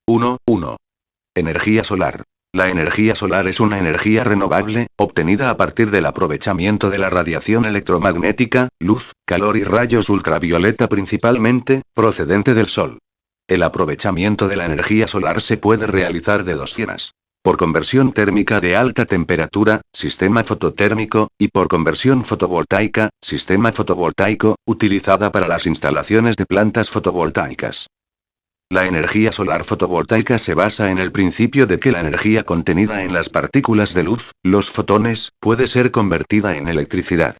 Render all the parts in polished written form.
1. Energía solar. La energía solar es una energía renovable, obtenida a partir del aprovechamiento de la radiación electromagnética, luz, calor y rayos ultravioleta principalmente, procedente del Sol. El aprovechamiento de la energía solar se puede realizar de dos formas. Por conversión térmica de alta temperatura, sistema fototérmico, y por conversión fotovoltaica, sistema fotovoltaico, utilizada para las instalaciones de plantas fotovoltaicas. La energía solar fotovoltaica se basa en el principio de que la energía contenida en las partículas de luz, los fotones, puede ser convertida en electricidad.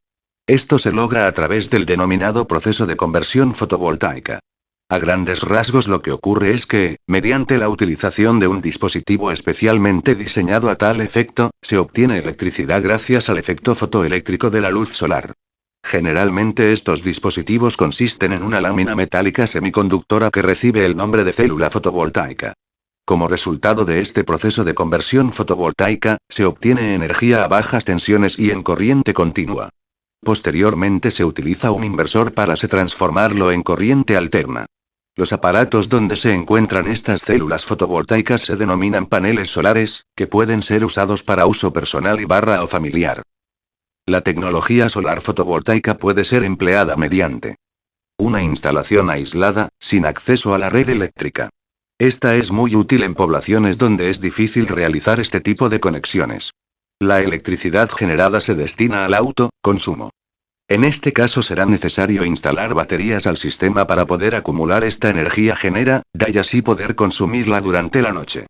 Esto se logra a través del denominado proceso de conversión fotovoltaica. A grandes rasgos lo que ocurre es que, mediante la utilización de un dispositivo especialmente diseñado a tal efecto, se obtiene electricidad gracias al efecto fotoeléctrico de la luz solar. Generalmente estos dispositivos consisten en una lámina metálica semiconductora que recibe el nombre de célula fotovoltaica. Como resultado de este proceso de conversión fotovoltaica, se obtiene energía a bajas tensiones y en corriente continua. Posteriormente se utiliza un inversor para transformarlo en corriente alterna. Los aparatos donde se encuentran estas células fotovoltaicas se denominan paneles solares, que pueden ser usados para uso personal o familiar. La tecnología solar fotovoltaica puede ser empleada mediante una instalación aislada, sin acceso a la red eléctrica. Esta es muy útil en poblaciones donde es difícil realizar este tipo de conexiones. La electricidad generada se destina al autoconsumo. En este caso será necesario instalar baterías al sistema para poder acumular esta energía generada y así poder consumirla durante la noche.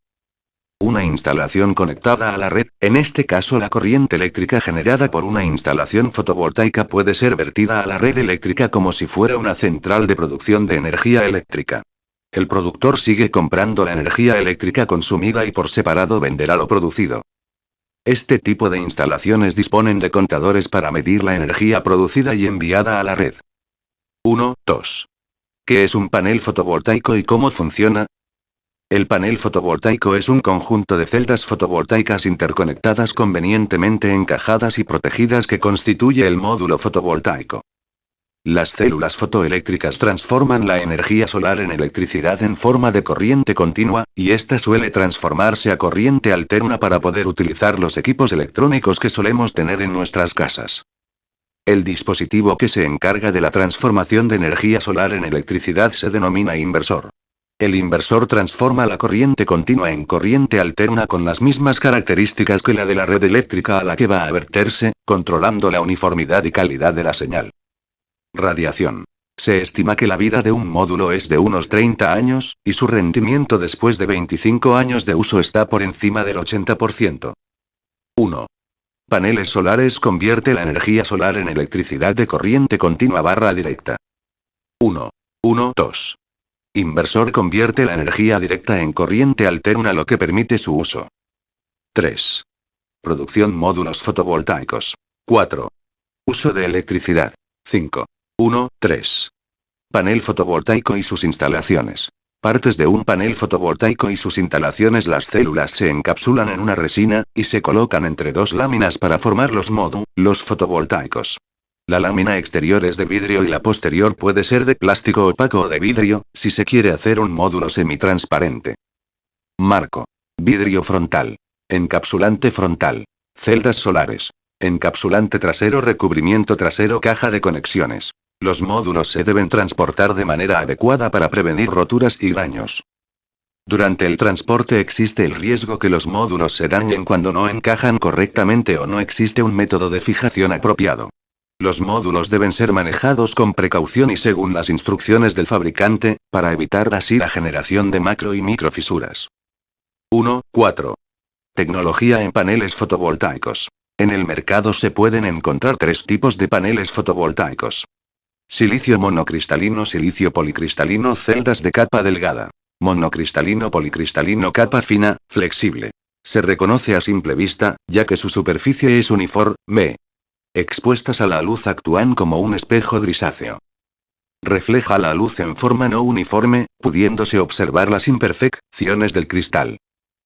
Una instalación conectada a la red, en este caso la corriente eléctrica generada por una instalación fotovoltaica puede ser vertida a la red eléctrica como si fuera una central de producción de energía eléctrica. El productor sigue comprando la energía eléctrica consumida y por separado venderá lo producido. Este tipo de instalaciones disponen de contadores para medir la energía producida y enviada a la red. 2. ¿Qué es un panel fotovoltaico y cómo funciona? El panel fotovoltaico es un conjunto de celdas fotovoltaicas interconectadas convenientemente encajadas y protegidas que constituye el módulo fotovoltaico. Las células fotoeléctricas transforman la energía solar en electricidad en forma de corriente continua, y esta suele transformarse a corriente alterna para poder utilizar los equipos electrónicos que solemos tener en nuestras casas. El dispositivo que se encarga de la transformación de energía solar en electricidad se denomina inversor. El inversor transforma la corriente continua en corriente alterna con las mismas características que la de la red eléctrica a la que va a verterse, controlando la uniformidad y calidad de la señal. Radiación. Se estima que la vida de un módulo es de unos 30 años, y su rendimiento después de 25 años de uso está por encima del 80%. 1. Paneles solares convierte la energía solar en electricidad de corriente continua directa. 2. Inversor convierte la energía directa en corriente alterna, lo que permite su uso. 3. Producción módulos fotovoltaicos. 4. Uso de electricidad. 5. 3. Panel fotovoltaico y sus instalaciones. Partes de un panel fotovoltaico y sus instalaciones. Las células se encapsulan en una resina, y se colocan entre dos láminas para formar los módulos fotovoltaicos. La lámina exterior es de vidrio y la posterior puede ser de plástico opaco o de vidrio, si se quiere hacer un módulo semitransparente. Marco. Vidrio frontal. Encapsulante frontal. Celdas solares. Encapsulante trasero, recubrimiento trasero, caja de conexiones. Los módulos se deben transportar de manera adecuada para prevenir roturas y daños. Durante el transporte existe el riesgo que los módulos se dañen cuando no encajan correctamente o no existe un método de fijación apropiado. Los módulos deben ser manejados con precaución y según las instrucciones del fabricante, para evitar así la generación de macro y microfisuras. 4. Tecnología en paneles fotovoltaicos. En el mercado se pueden encontrar tres tipos de paneles fotovoltaicos. Silicio monocristalino, silicio policristalino, celdas de capa delgada. Monocristalino, policristalino, capa fina, flexible. Se reconoce a simple vista, ya que su superficie es uniforme. Expuestas a la luz actúan como un espejo grisáceo. Refleja la luz en forma no uniforme, pudiéndose observar las imperfecciones del cristal.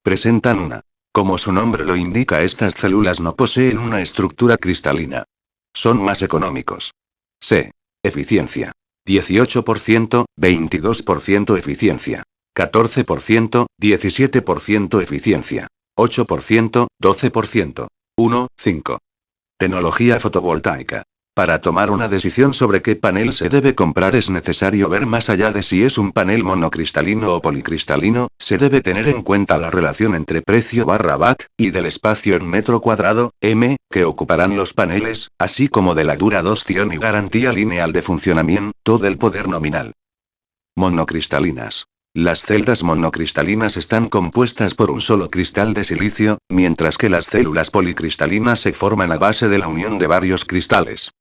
Presentan como su nombre lo indica, estas células no poseen una estructura cristalina. Son más económicos. Eficiencia. 18%, 22% eficiencia. 14%, 17% eficiencia. 8%, 12%. 1, 5. Tecnología fotovoltaica. Para tomar una decisión sobre qué panel se debe comprar es necesario ver más allá de si es un panel monocristalino o policristalino, se debe tener en cuenta la relación entre precio/watt, y del espacio en metro cuadrado, m, que ocuparán los paneles, así como de la duración y garantía lineal de funcionamiento del poder nominal. Monocristalinas. Las celdas monocristalinas están compuestas por un solo cristal de silicio, mientras que las células policristalinas se forman a base de la unión de varios cristales.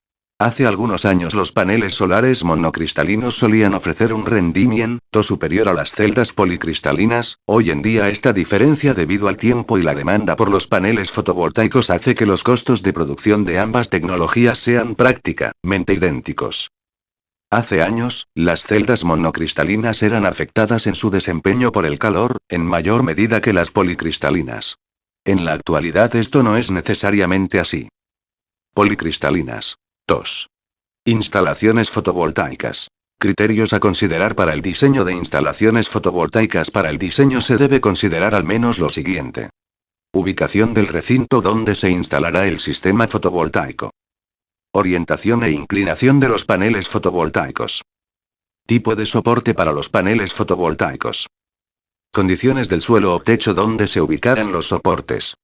Hace algunos años los paneles solares monocristalinos solían ofrecer un rendimiento superior a las celdas policristalinas. Hoy en día esta diferencia debido al tiempo y la demanda por los paneles fotovoltaicos hace que los costos de producción de ambas tecnologías sean prácticamente idénticos. Hace años, las celdas monocristalinas eran afectadas en su desempeño por el calor, en mayor medida que las policristalinas. En la actualidad esto no es necesariamente así. Policristalinas. 2. Instalaciones fotovoltaicas. Criterios a considerar para el diseño de instalaciones fotovoltaicas. Para el diseño se debe considerar al menos lo siguiente. Ubicación del recinto donde se instalará el sistema fotovoltaico. Orientación e inclinación de los paneles fotovoltaicos. Tipo de soporte para los paneles fotovoltaicos. Condiciones del suelo o techo donde se ubicarán los soportes.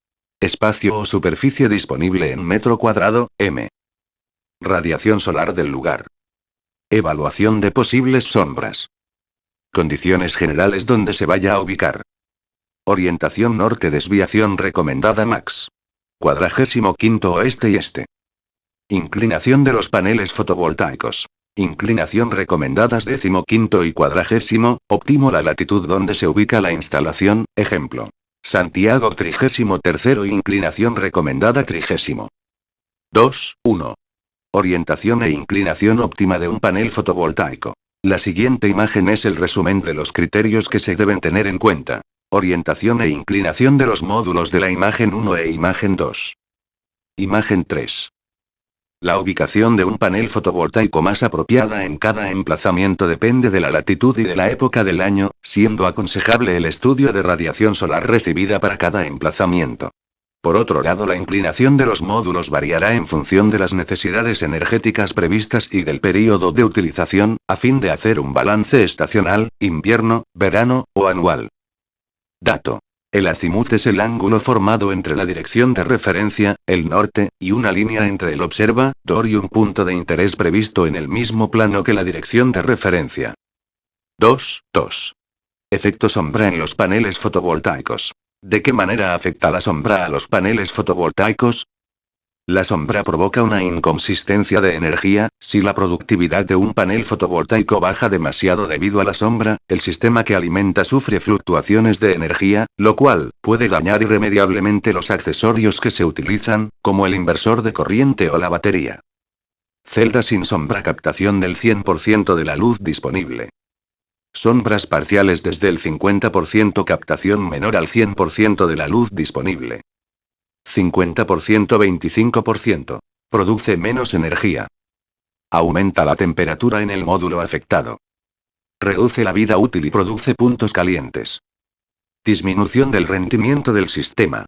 Espacio o superficie disponible en metro cuadrado, m. Radiación solar del lugar. Evaluación de posibles sombras. Condiciones generales donde se vaya a ubicar. Orientación norte, desviación recomendada max. 45° oeste y este. Inclinación de los paneles fotovoltaicos. Inclinación recomendadas 15° y 40°, óptimo la latitud donde se ubica la instalación, ejemplo. Santiago 33° inclinación recomendada 30°. 2, 1. Orientación e inclinación óptima de un panel fotovoltaico. La siguiente imagen es el resumen de los criterios que se deben tener en cuenta. Orientación e inclinación de los módulos de la imagen 1 e imagen 2. Imagen 3. La ubicación de un panel fotovoltaico más apropiada en cada emplazamiento depende de la latitud y de la época del año, siendo aconsejable el estudio de radiación solar recibida para cada emplazamiento. Por otro lado, la inclinación de los módulos variará en función de las necesidades energéticas previstas y del período de utilización, a fin de hacer un balance estacional, invierno, verano, o anual. Dato. El azimut es el ángulo formado entre la dirección de referencia, el norte, y una línea entre el observador y un punto de interés previsto en el mismo plano que la dirección de referencia. 2. Efecto sombra en los paneles fotovoltaicos. ¿De qué manera afecta la sombra a los paneles fotovoltaicos? La sombra provoca una inconsistencia de energía. Si la productividad de un panel fotovoltaico baja demasiado debido a la sombra, el sistema que alimenta sufre fluctuaciones de energía, lo cual puede dañar irremediablemente los accesorios que se utilizan, como el inversor de corriente o la batería. Celda sin sombra, captación del 100% de la luz disponible. Sombras parciales desde el 50%, captación menor al 100% de la luz disponible. 50%, 25%. Produce menos energía. Aumenta la temperatura en el módulo afectado. Reduce la vida útil y produce puntos calientes. Disminución del rendimiento del sistema.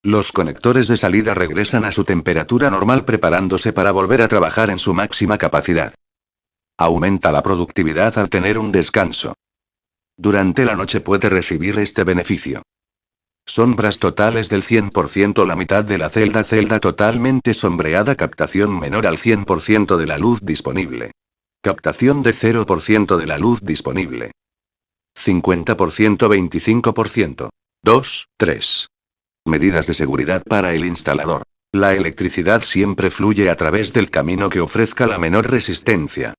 Los conectores de salida regresan a su temperatura normal preparándose para volver a trabajar en su máxima capacidad. Aumenta la productividad al tener un descanso. Durante la noche puede recibir este beneficio. Sombras totales del 100%, la mitad de la celda totalmente sombreada, captación menor al 100% de la luz disponible. Captación de 0% de la luz disponible. 50%, 25%. 2, 3. Medidas de seguridad para el instalador. La electricidad siempre fluye a través del camino que ofrezca la menor resistencia.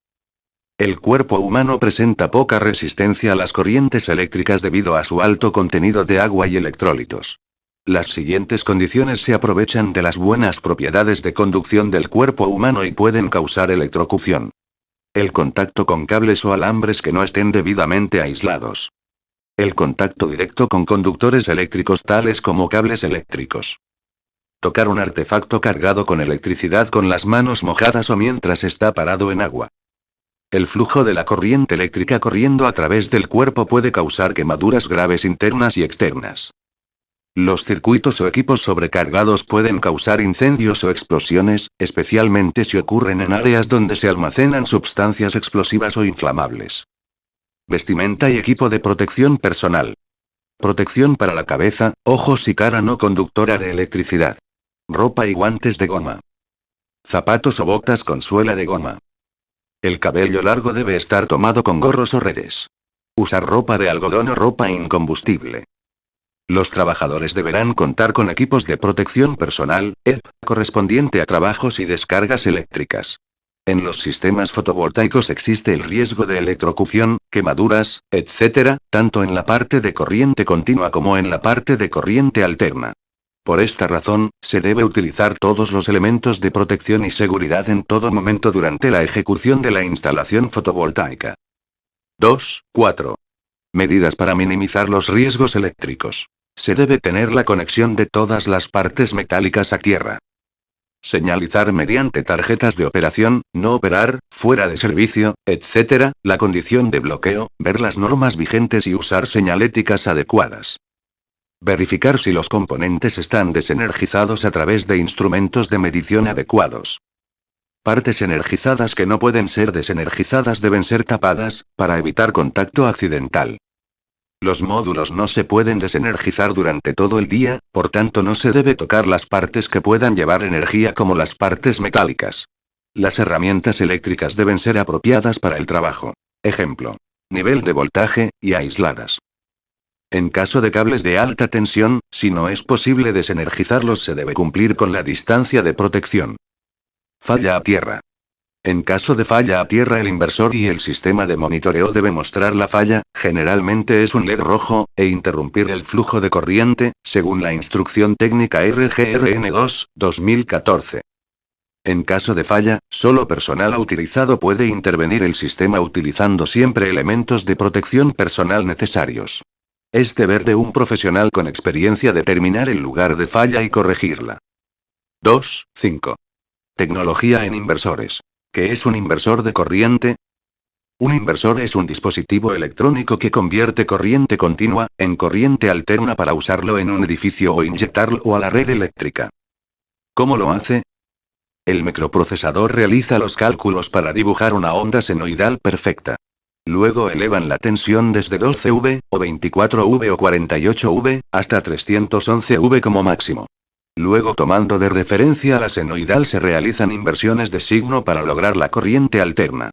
El cuerpo humano presenta poca resistencia a las corrientes eléctricas debido a su alto contenido de agua y electrolitos. Las siguientes condiciones se aprovechan de las buenas propiedades de conducción del cuerpo humano y pueden causar electrocución. El contacto con cables o alambres que no estén debidamente aislados. El contacto directo con conductores eléctricos tales como cables eléctricos. Tocar un artefacto cargado con electricidad con las manos mojadas o mientras está parado en agua. El flujo de la corriente eléctrica corriendo a través del cuerpo puede causar quemaduras graves internas y externas. Los circuitos o equipos sobrecargados pueden causar incendios o explosiones, especialmente si ocurren en áreas donde se almacenan sustancias explosivas o inflamables. Vestimenta y equipo de protección personal. Protección para la cabeza, ojos y cara no conductora de electricidad. Ropa y guantes de goma. Zapatos o botas con suela de goma. El cabello largo debe estar tomado con gorros o redes. Usar ropa de algodón o ropa incombustible. Los trabajadores deberán contar con equipos de protección personal, EPP, correspondiente a trabajos y descargas eléctricas. En los sistemas fotovoltaicos existe el riesgo de electrocución, quemaduras, etc., tanto en la parte de corriente continua como en la parte de corriente alterna. Por esta razón, se debe utilizar todos los elementos de protección y seguridad en todo momento durante la ejecución de la instalación fotovoltaica. 2.4. Medidas para minimizar los riesgos eléctricos. Se debe tener la conexión de todas las partes metálicas a tierra. Señalizar mediante tarjetas de operación, no operar, fuera de servicio, etc., la condición de bloqueo, ver las normas vigentes y usar señaléticas adecuadas. Verificar si los componentes están desenergizados a través de instrumentos de medición adecuados. Partes energizadas que no pueden ser desenergizadas deben ser tapadas, para evitar contacto accidental. Los módulos no se pueden desenergizar durante todo el día, por tanto no se debe tocar las partes que puedan llevar energía como las partes metálicas. Las herramientas eléctricas deben ser apropiadas para el trabajo. Ejemplo. Nivel de voltaje, y aisladas. En caso de cables de alta tensión, si no es posible desenergizarlos se debe cumplir con la distancia de protección. Falla a tierra. En caso de falla a tierra el inversor y el sistema de monitoreo debe mostrar la falla, generalmente es un LED rojo, e interrumpir el flujo de corriente, según la instrucción técnica RGRN2, 2014. En caso de falla, solo personal autorizado puede intervenir el sistema utilizando siempre elementos de protección personal necesarios. Es deber de un profesional con experiencia determinar el lugar de falla y corregirla. 2.5. Tecnología en inversores. ¿Qué es un inversor de corriente? Un inversor es un dispositivo electrónico que convierte corriente continua en corriente alterna para usarlo en un edificio o inyectarlo a la red eléctrica. ¿Cómo lo hace? El microprocesador realiza los cálculos para dibujar una onda senoidal perfecta. Luego elevan la tensión desde 12V, o 24V o 48V, hasta 311V como máximo. Luego tomando de referencia a la senoidal se realizan inversiones de signo para lograr la corriente alterna.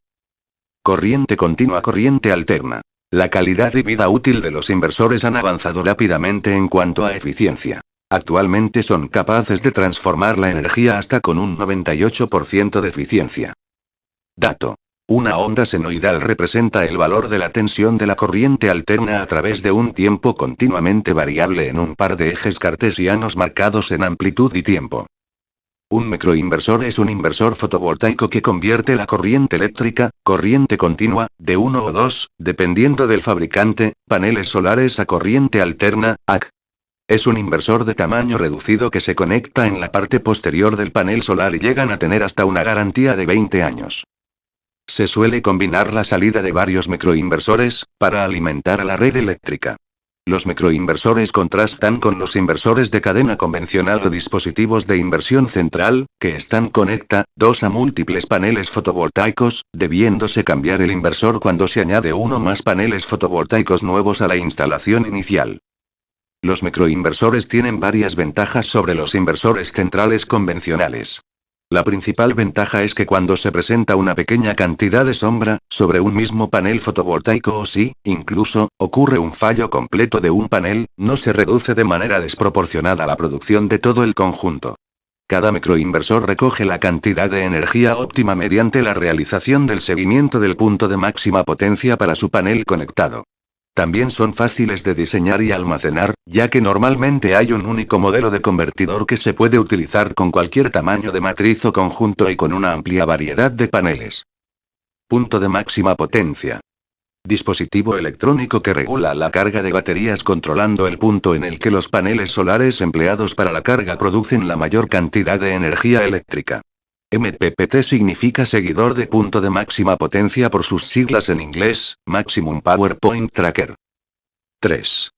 Corriente continua, corriente alterna. La calidad y vida útil de los inversores han avanzado rápidamente en cuanto a eficiencia. Actualmente son capaces de transformar la energía hasta con un 98% de eficiencia. Dato. Una onda senoidal representa el valor de la tensión de la corriente alterna a través de un tiempo continuamente variable en un par de ejes cartesianos marcados en amplitud y tiempo. Un microinversor es un inversor fotovoltaico que convierte la corriente eléctrica, corriente continua, de 1 o 2, dependiendo del fabricante, paneles solares a corriente alterna, AC. Es un inversor de tamaño reducido que se conecta en la parte posterior del panel solar y llegan a tener hasta una garantía de 20 años. Se suele combinar la salida de varios microinversores, para alimentar a la red eléctrica. Los microinversores contrastan con los inversores de cadena convencional o dispositivos de inversión central, que están conectados a múltiples paneles fotovoltaicos, debiéndose cambiar el inversor cuando se añade uno o más paneles fotovoltaicos nuevos a la instalación inicial. Los microinversores tienen varias ventajas sobre los inversores centrales convencionales. La principal ventaja es que cuando se presenta una pequeña cantidad de sombra, sobre un mismo panel fotovoltaico o si, incluso, ocurre un fallo completo de un panel, no se reduce de manera desproporcionada la producción de todo el conjunto. Cada microinversor recoge la cantidad de energía óptima mediante la realización del seguimiento del punto de máxima potencia para su panel conectado. También son fáciles de diseñar y almacenar, ya que normalmente hay un único modelo de convertidor que se puede utilizar con cualquier tamaño de matriz o conjunto y con una amplia variedad de paneles. Punto de máxima potencia. Dispositivo electrónico que regula la carga de baterías controlando el punto en el que los paneles solares empleados para la carga producen la mayor cantidad de energía eléctrica. MPPT significa seguidor de punto de máxima potencia por sus siglas en inglés, Maximum Power Point Tracker. 3.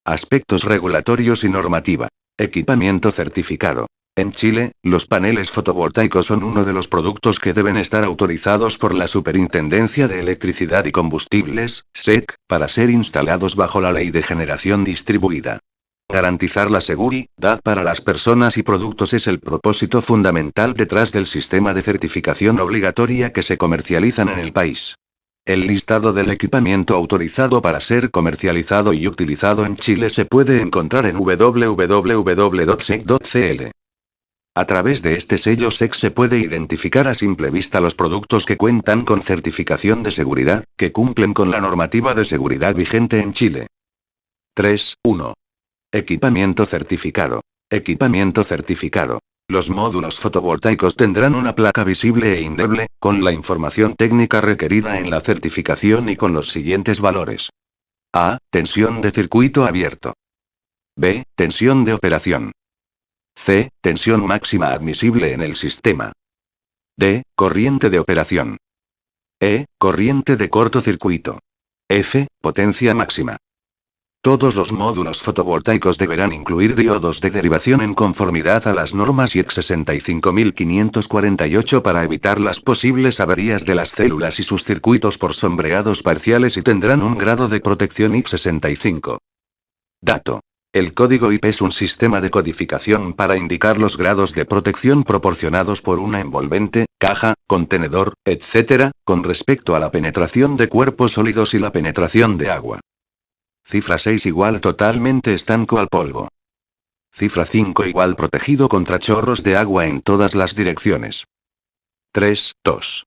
Aspectos regulatorios y normativa. Equipamiento certificado. En Chile, los paneles fotovoltaicos son uno de los productos que deben estar autorizados por la Superintendencia de Electricidad y Combustibles, SEC, para ser instalados bajo la Ley de Generación Distribuida. Garantizar la seguridad para las personas y productos es el propósito fundamental detrás del sistema de certificación obligatoria que se comercializan en el país. El listado del equipamiento autorizado para ser comercializado y utilizado en Chile se puede encontrar en www.sec.cl. A través de este sello SEC se puede identificar a simple vista los productos que cuentan con certificación de seguridad, que cumplen con la normativa de seguridad vigente en Chile. 3.1. Equipamiento certificado. Equipamiento certificado. Los módulos fotovoltaicos tendrán una placa visible e indeleble, con la información técnica requerida en la certificación y con los siguientes valores. A. Tensión de circuito abierto. B. Tensión de operación. C. Tensión máxima admisible en el sistema. D. Corriente de operación. E. Corriente de cortocircuito. F. Potencia máxima. Todos los módulos fotovoltaicos deberán incluir diodos de derivación en conformidad a las normas IEC 65548 para evitar las posibles averías de las células y sus circuitos por sombreados parciales y tendrán un grado de protección IP 65. Dato. El código IP es un sistema de codificación para indicar los grados de protección proporcionados por una envolvente, caja, contenedor, etc., con respecto a la penetración de cuerpos sólidos y la penetración de agua. Cifra 6 igual totalmente estanco al polvo. Cifra 5 igual protegido contra chorros de agua en todas las direcciones. 3.2.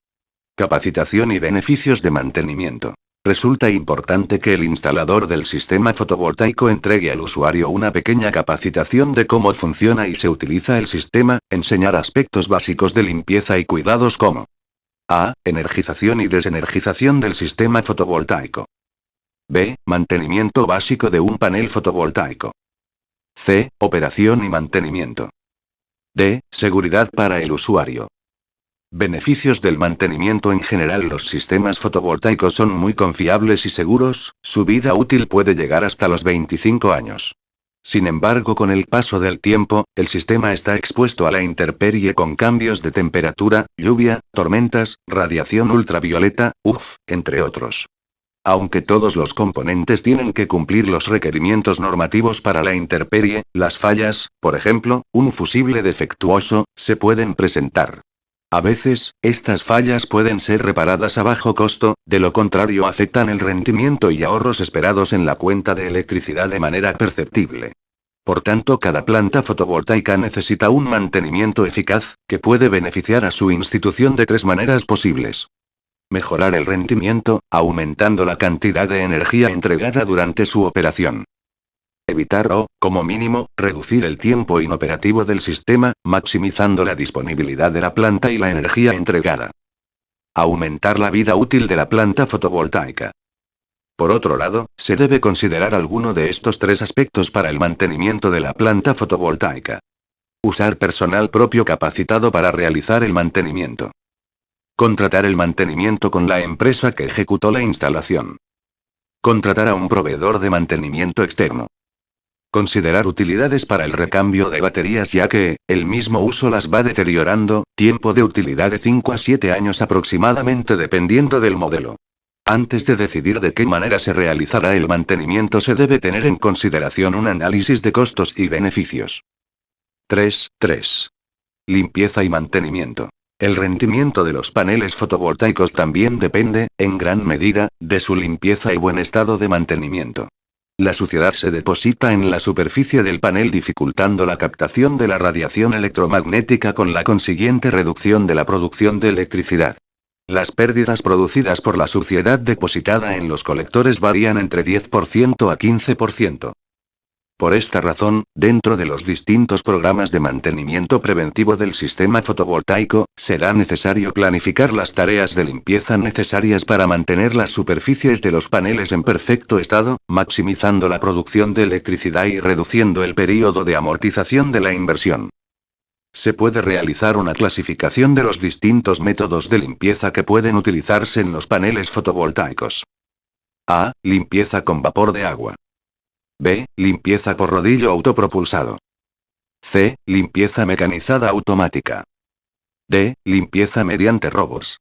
Capacitación y beneficios de mantenimiento. Resulta importante que el instalador del sistema fotovoltaico entregue al usuario una pequeña capacitación de cómo funciona y se utiliza el sistema, enseñar aspectos básicos de limpieza y cuidados como A. Energización y desenergización del sistema fotovoltaico. B. Mantenimiento básico de un panel fotovoltaico. C. Operación y mantenimiento. D. Seguridad para el usuario. Beneficios del mantenimiento. En general, los sistemas fotovoltaicos son muy confiables y seguros, su vida útil puede llegar hasta los 25 años. Sin embargo, con el paso del tiempo, el sistema está expuesto a la intemperie con cambios de temperatura, lluvia, tormentas, radiación ultravioleta, UV, entre otros. Aunque todos los componentes tienen que cumplir los requerimientos normativos para la intemperie, las fallas, por ejemplo, un fusible defectuoso, se pueden presentar. A veces, estas fallas pueden ser reparadas a bajo costo, de lo contrario afectan el rendimiento y ahorros esperados en la cuenta de electricidad de manera perceptible. Por tanto, cada planta fotovoltaica necesita un mantenimiento eficaz, que puede beneficiar a su institución de 3 maneras posibles. Mejorar el rendimiento, aumentando la cantidad de energía entregada durante su operación. Evitar o, como mínimo, reducir el tiempo inoperativo del sistema, maximizando la disponibilidad de la planta y la energía entregada. Aumentar la vida útil de la planta fotovoltaica. Por otro lado, se debe considerar alguno de estos 3 aspectos para el mantenimiento de la planta fotovoltaica. Usar personal propio capacitado para realizar el mantenimiento. Contratar el mantenimiento con la empresa que ejecutó la instalación. Contratar a un proveedor de mantenimiento externo. Considerar utilidades para el recambio de baterías ya que, el mismo uso las va deteriorando, tiempo de utilidad de 5 a 7 años aproximadamente dependiendo del modelo. Antes de decidir de qué manera se realizará el mantenimiento se debe tener en consideración un análisis de costos y beneficios. 3.3. Limpieza y mantenimiento. El rendimiento de los paneles fotovoltaicos también depende, en gran medida, de su limpieza y buen estado de mantenimiento. La suciedad se deposita en la superficie del panel dificultando la captación de la radiación electromagnética con la consiguiente reducción de la producción de electricidad. Las pérdidas producidas por la suciedad depositada en los colectores varían entre 10% a 15%. Por esta razón, dentro de los distintos programas de mantenimiento preventivo del sistema fotovoltaico, será necesario planificar las tareas de limpieza necesarias para mantener las superficies de los paneles en perfecto estado, maximizando la producción de electricidad y reduciendo el período de amortización de la inversión. Se puede realizar una clasificación de los distintos métodos de limpieza que pueden utilizarse en los paneles fotovoltaicos. A. Limpieza con vapor de agua. B. Limpieza por rodillo autopropulsado. C. Limpieza mecanizada automática. D. Limpieza mediante robots.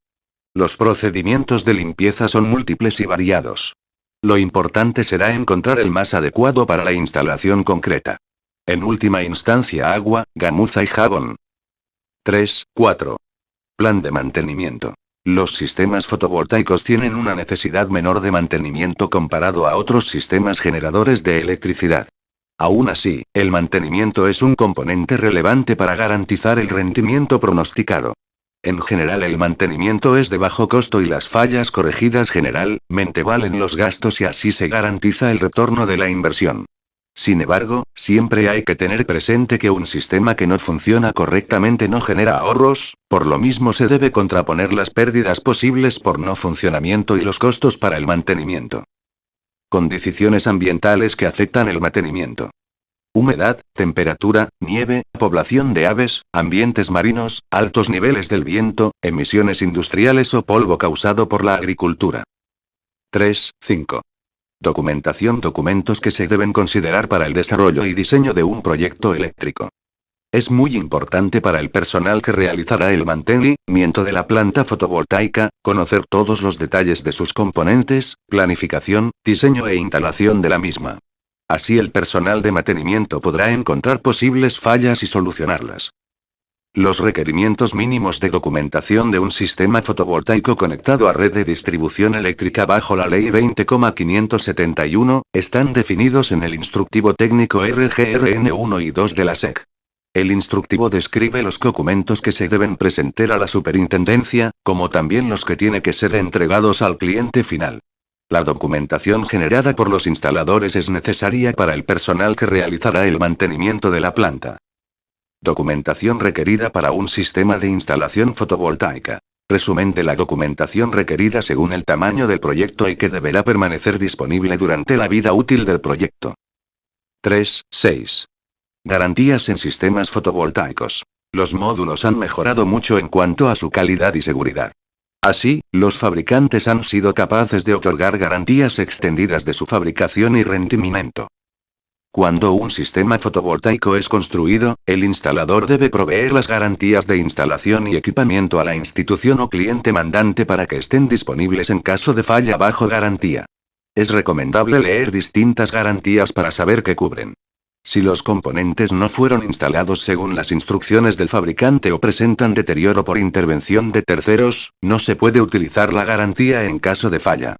Los procedimientos de limpieza son múltiples y variados. Lo importante será encontrar el más adecuado para la instalación concreta. En última instancia, agua, gamuza y jabón. 3. 4. Plan de mantenimiento. Los sistemas fotovoltaicos tienen una necesidad menor de mantenimiento comparado a otros sistemas generadores de electricidad. Aún así, el mantenimiento es un componente relevante para garantizar el rendimiento pronosticado. En general, el mantenimiento es de bajo costo y las fallas corregidas generalmente valen los gastos y así se garantiza el retorno de la inversión. Sin embargo, siempre hay que tener presente que un sistema que no funciona correctamente no genera ahorros, por lo mismo se debe contraponer las pérdidas posibles por no funcionamiento y los costos para el mantenimiento. Condiciones ambientales que afectan el mantenimiento. Humedad, temperatura, nieve, población de aves, ambientes marinos, altos niveles del viento, emisiones industriales o polvo causado por la agricultura. 3. 5. Documentación. Documentos que se deben considerar para el desarrollo y diseño de un proyecto eléctrico. Es muy importante para el personal que realizará el mantenimiento de la planta fotovoltaica, conocer todos los detalles de sus componentes, planificación, diseño e instalación de la misma. Así el personal de mantenimiento podrá encontrar posibles fallas y solucionarlas. Los requerimientos mínimos de documentación de un sistema fotovoltaico conectado a red de distribución eléctrica bajo la Ley 20,571, están definidos en el Instructivo Técnico RGRN 1 y 2 de la SEC. El instructivo describe los documentos que se deben presentar a la superintendencia, como también los que tienen que ser entregados al cliente final. La documentación generada por los instaladores es necesaria para el personal que realizará el mantenimiento de la planta. Documentación requerida para un sistema de instalación fotovoltaica. Resumen de la documentación requerida según el tamaño del proyecto y que deberá permanecer disponible durante la vida útil del proyecto. 3. 6. Garantías en sistemas fotovoltaicos. Los módulos han mejorado mucho en cuanto a su calidad y seguridad. Así, los fabricantes han sido capaces de otorgar garantías extendidas de su fabricación y rendimiento. Cuando un sistema fotovoltaico es construido, el instalador debe proveer las garantías de instalación y equipamiento a la institución o cliente mandante para que estén disponibles en caso de falla bajo garantía. Es recomendable leer distintas garantías para saber qué cubren. Si los componentes no fueron instalados según las instrucciones del fabricante o presentan deterioro por intervención de terceros, no se puede utilizar la garantía en caso de falla.